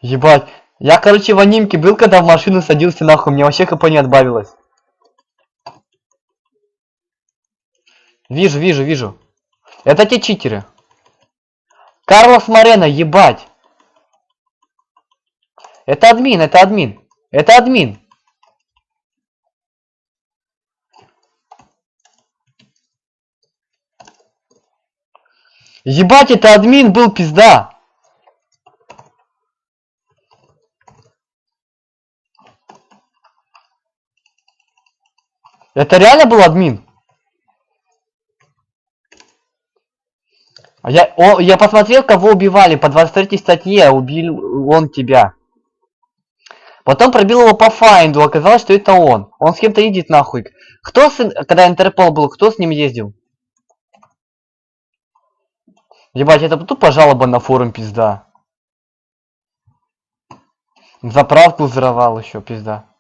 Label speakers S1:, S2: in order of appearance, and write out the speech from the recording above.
S1: Ебать. Я, короче, в анимке был, когда в машину садился, нахуй, мне вообще хп не отбавилось. Вижу, вижу, вижу. Это те читеры. Карлос Морено, ебать. Это админ, это админ. Это админ. Ебать, это админ был, пизда. Это реально был админ? Я посмотрел, кого убивали. По 23 статье убил он тебя. Потом пробил его по файнду. Оказалось, что это он. Он с кем-то едет нахуй. Когда Интерпол был, кто с ним ездил? Ебать, это тупо жалоба на форум, пизда. Заправку взорвал еще, пизда.